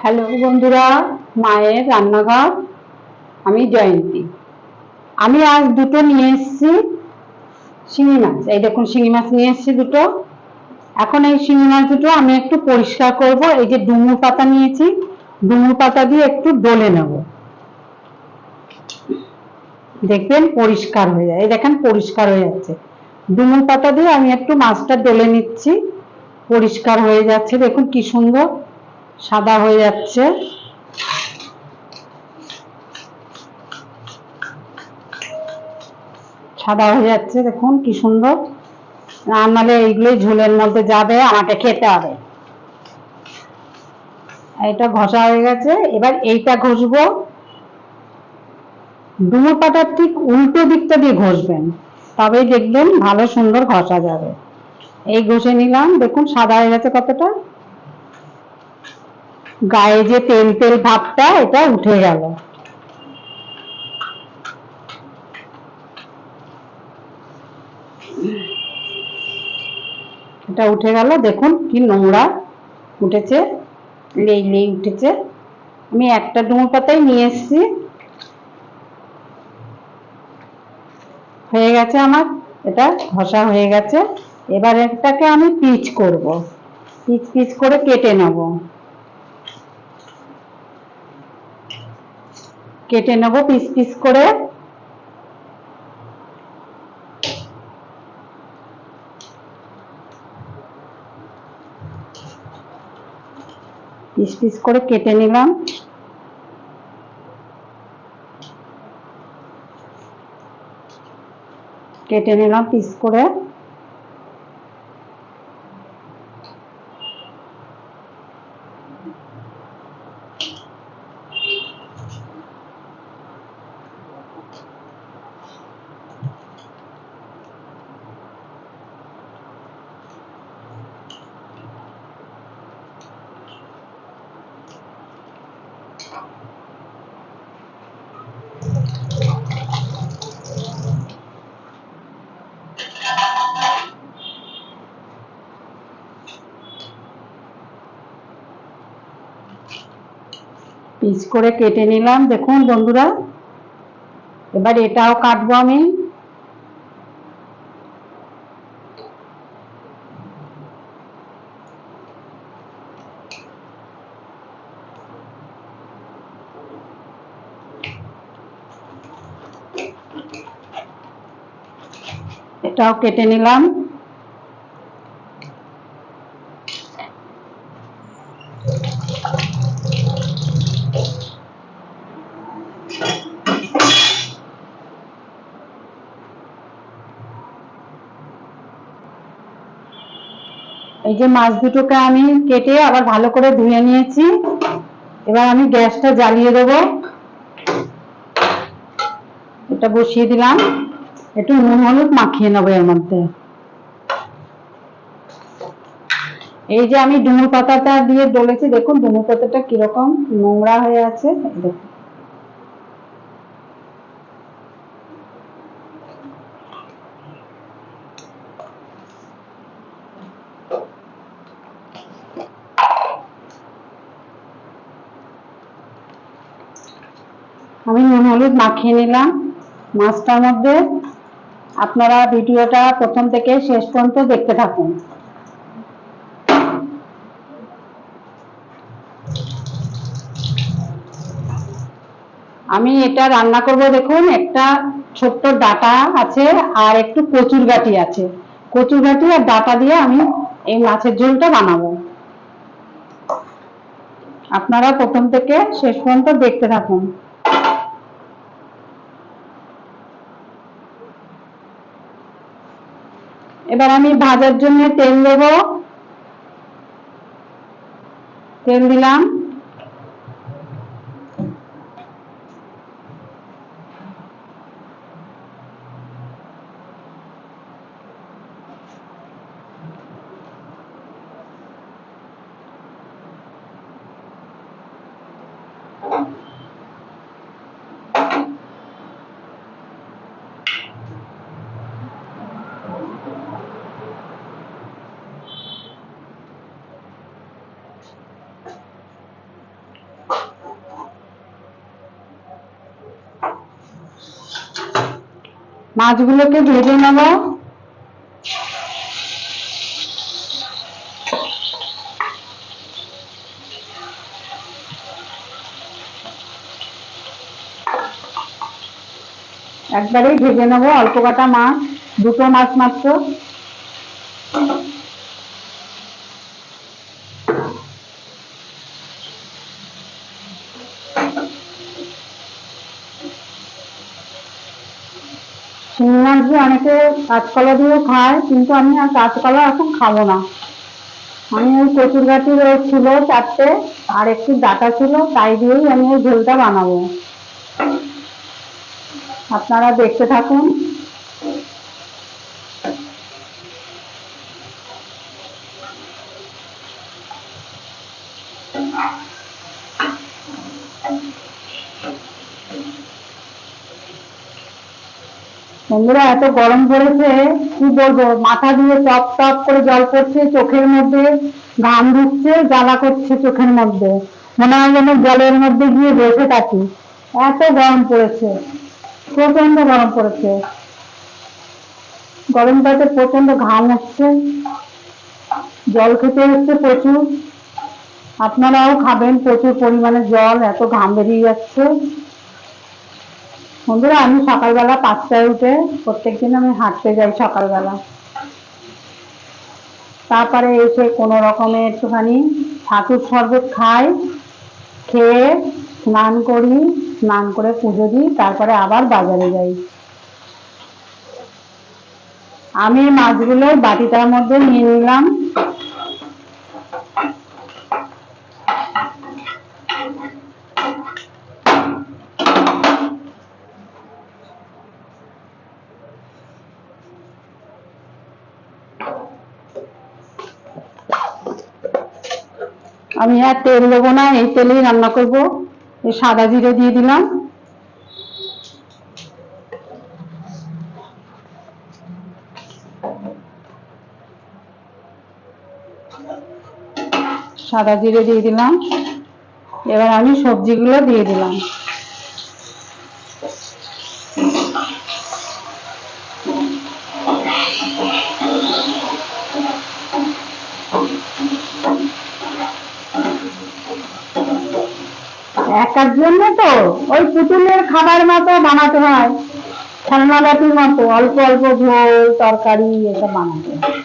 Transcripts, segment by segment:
Hello বন্ধুরা, মায়ের রান্নাঘর। আমি জয়ন্তী। আমি আজ দুটো নিয়ে এসেছি শিঙি মাছ। এই দেখুন, শিঙি মাছ নিয়ে এসেছি দুটো। এখন এই শিঙি মাছ দুটো আমি একটু পরিষ্কার করব। এই যে ডুমুর পাতা নিয়েছি, ডুমুর পাতা দিয়ে একটু ডলে নেব। দেখবেন পরিষ্কার হয়ে যায়। এই দেখেন পরিষ্কার হয়ে যাচ্ছে। ডুমুর পাতা দিয়ে আমি একটু মাছটা ডলে নিচ্ছি। পরিষ্কার হয়ে যাচ্ছে, দেখুন কি সুন্দর সাদা হয়ে যাচ্ছে। সাদা হয়ে যাচ্ছে, দেখুন কি সুন্দর। নাহলে এইগুলোই ঝোলের মধ্যে যাবে, আমাকে খেতে হবে। এটা ঘষা হয়ে গেছে, এবার এইটা ঘষবো। ডুমুর পাতার ঠিক উল্টো দিকটা দিয়ে ঘষবেন, তবেই দেখবেন ভালো সুন্দর ঘষা যাবে। এই ঘষে নিলাম, দেখুন সাদা হয়ে গেছে কতটা। গায়ে যে তেল তেল ভাবটা, এটা উঠে গেল। এটা উঠে গেল, দেখুন কি নোংরা উঠেছে, লেই লেই উঠেছে। আমি একটা ডুমুর পাতাই নিয়ে এসেছি। হয়ে গেছে আমার, এটা ঘষা হয়ে গেছে। এবার এটাকে আমি পিচ করব, পিচ পিচ করে কেটে নেব। কেটে নেব পিস পিস করে। পিস পিস করে কেটে নিলাম। কেটে নিলাম পিস করে। পিস করে কেটে নিলাম, দেখুন বন্ধুরা। এবার এটাও কাটবো আমি। এটাও কেটে নিলাম। এই যে মাছ দুটোকে আমি কেটে আবার ভালো করে ধুয়ে নিয়েছি। এবার আমি গ্যাসটা জ্বালিয়ে দেবো। এটা বসিয়ে দিলাম, একটু নুন হলুদ মাখিয়ে নেবো এর মধ্যে। এই যে আমি ডুমুর পাতাটা দিয়ে ডলেছি, দেখুন ডুমুর পাতাটা কিরকম নোংরা হয়ে আছে। দেখুন আমি নুন হলুদ মাখিয়ে নিলাম মাছটার মধ্যে। আপনারা ভিডিওটা প্রথম থেকে শেষ পর্যন্ত দেখতে থাকুন। আমি এটা রান্না করব, দেখুন একটা ছোট্ট ডাঁটা আছে আর একটু কচুর গাঁটি আছে। কচুর গাঁটি আর ডাঁটা দিয়ে আমি এই মাছের ঝোলটা বানাবো। আপনারা প্রথম থেকে শেষ পর্যন্ত দেখতে থাকুন। এবার আমি ভাজার জন্য তেল দেব। তেল দিলাম। মাছগুলোকে ভেজে নেব। একবারেই ভেজে নেব, অল্প কাটা মাছ, দুটো মাছ মাত্র। শিঙি মাছ দিয়ে অনেকে কাঁচকলা দিয়েও খায়, কিন্তু আমি আর কাঁচকলা এখন খাবো না। আমি ওই কচুর গাঠি ছিল 4টে, আর একটু ডাটা ছিল, তাই দিয়েই আমি ওই ঝোলটা বানাবো। আপনারা দেখতে থাকুন। বন্ধুরা, এত গরম পড়েছে, কি বলবো, মাথা দিয়ে টপ টপ করে জল পড়ছে, চোখের মধ্যে ঘাম ঢুকছে, জ্বালা করছে চোখের মধ্যে, মনে হয় যেন জলের মধ্যে গিয়ে বসে থাকি, এত গরম পড়েছে, প্রচন্ড গরম পড়েছে। গরমটাতে প্রচন্ড ঘাম হচ্ছে, জল খেতে হচ্ছে প্রচুর। আপনারাও খাবেন প্রচুর পরিমাণে জল, এত ঘাম বেরিয়ে যাচ্ছে। বন্ধুরা, আমি সকালবেলা 5টায় উঠে প্রত্যেকদিন আমি হাঁটতে যাই সকালবেলা। তারপরে এসে কোনো রকমে একটুখানি ছাতুর শরবত খাই, খেয়ে স্নান করি, স্নান করে পুজো দিই, তারপরে আবার বাজারে যাই। আমি মাছগুলো বাটিটার মধ্যে নিয়ে নিলাম। আমি আর তেল দেবো না, এই তেলেই রান্না করব। এই সাদা জিরে দিয়ে দিলাম। সাদা জিরে দিয়ে দিলাম। এবার আমি সবজিগুলো দিয়ে দিলাম। একার জন্য তো ওই পুতুলের খাবার মতো বানাতে হয়, খেলনা বাটির মতো অল্প অল্প ঝোল তরকারি এসব বানাতে হয়।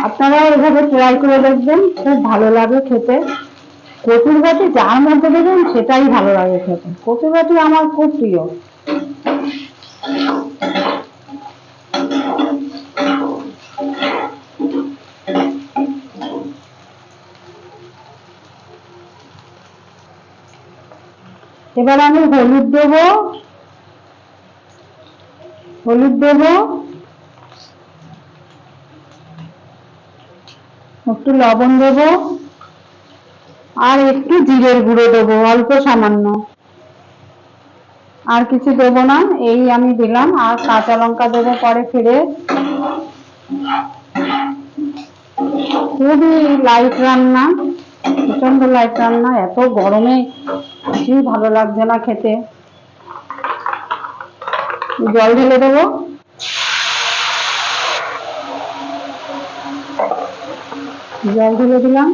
আপনারাও এভাবে ট্রাই করে দেখবেন, খুব ভালো লাগে খেতে। কচুর গাঠি যার মধ্যে দেবেন সেটাই ভালো লাগে খেতে। কচুর গাঠি আমার খুব প্রিয়। এবার আমি হলুদ দেব, একটু লবণ দেব, আর একটু জিরের গুঁড়ো দেবো অল্প সামান্য, আর কিছু দেব না, এই আমি দিলাম। আর কাঁচা লঙ্কা দেবো পরে ফিরে। খুবই লাইট রান্না, প্রচন্ড লাইট রান্না, এত গরমে কিছুই ভালো লাগছে না খেতে। জল ঢেলে দেবো। জল ঢেলে দিলাম।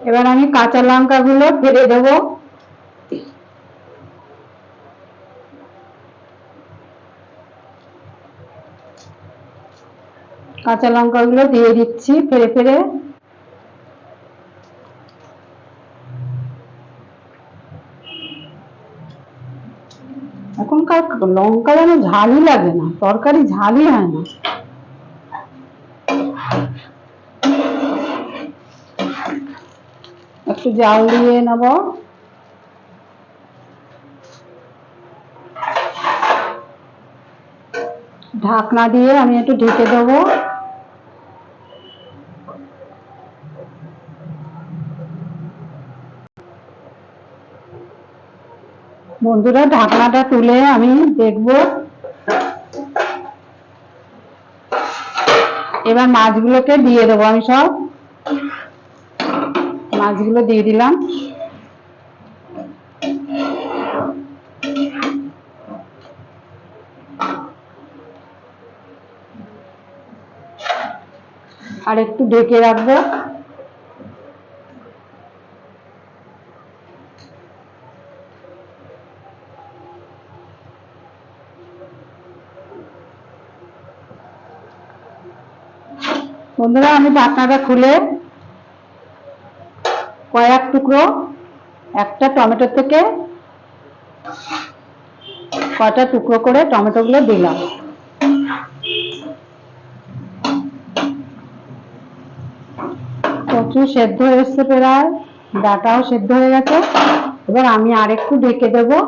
এবার আমি কাঁচা লঙ্কা গুলো ফেলে দেবো। কাঁচা লঙ্কা গুলো দিয়ে দিচ্ছি ফেরে ফেরে। এখনকার লঙ্কা যেন ঝালই লাগে না, তরকারি ঝালই হয় না। একটু জাল দিয়ে নেব। ঢাকনা দিয়ে আমি একটু ঢেকে দেবো। বন্ধুরা, ঢাকনাটা তুলে আমি দেখব। এবার মাছগুলোকে দিয়ে দেবো। আমি সব মাছগুলো দিয়ে দিলাম। আর একটু ঢেকে রাখবো। বন্ধুরা, আমি ঢাকনাটা খুলে কয়েক টুকরো একটা টমেটো থেকে কয়টা টুকরো করে টমেটো গুলো দিলাম। কচু সেদ্ধ হয়ে এসছে, প্রায় ডাটাও সেদ্ধ হয়ে গেছে। এবার আমি আর একটু ঢেকে দেবো।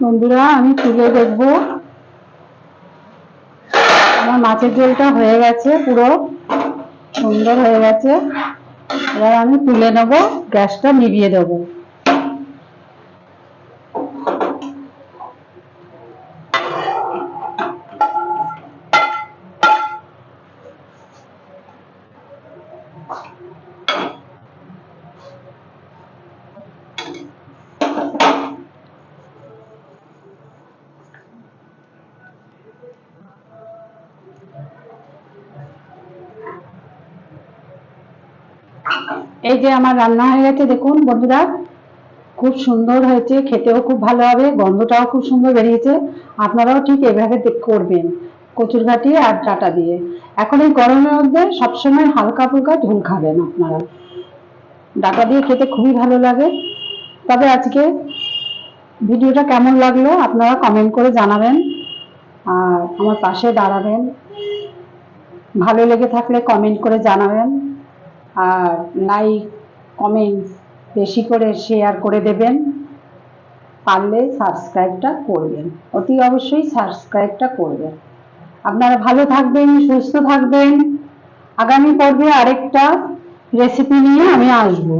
বন্ধুরা, আমি তুলে দেখবো। আমার মাছের ঝোলটা হয়ে গেছে, পুরো সুন্দর হয়ে গেছে। এবার আমি তুলে নেব, গ্যাসটা নিভিয়ে দেবো। এই যে আমার রান্না হয়ে গেছে, দেখুন বন্ধুরা, খুব সুন্দর হয়েছে, খেতেও খুব ভালো হবে, গন্ধটাও খুব সুন্দর বেরিয়েছে। আপনারাও ঠিক এভাবে করবেন, কচুর ঘাটি আর ডাটা দিয়ে। এখন এই গরমের মধ্যে সবসময় হালকা ফুলকা ঝোল খাবেন আপনারা। ডাটা দিয়ে খেতে খুবই ভালো লাগে। তবে আজকে ভিডিওটা কেমন লাগলো আপনারা কমেন্ট করে জানাবেন, আর আমার পাশে দাঁড়াবেন। ভালো লেগে থাকলে কমেন্ট করে জানাবেন, আর লাইক কমেন্ট বেশি করে শেয়ার করে দেবেন। পারলে সাবস্ক্রাইবটা করবেন, অতি অবশ্যই সাবস্ক্রাইবটা করবেন। আপনারা ভালো থাকবেন, সুস্থ থাকবেন। আগামী পর্বে আরেকটা রেসিপি নিয়ে আমি আসবো।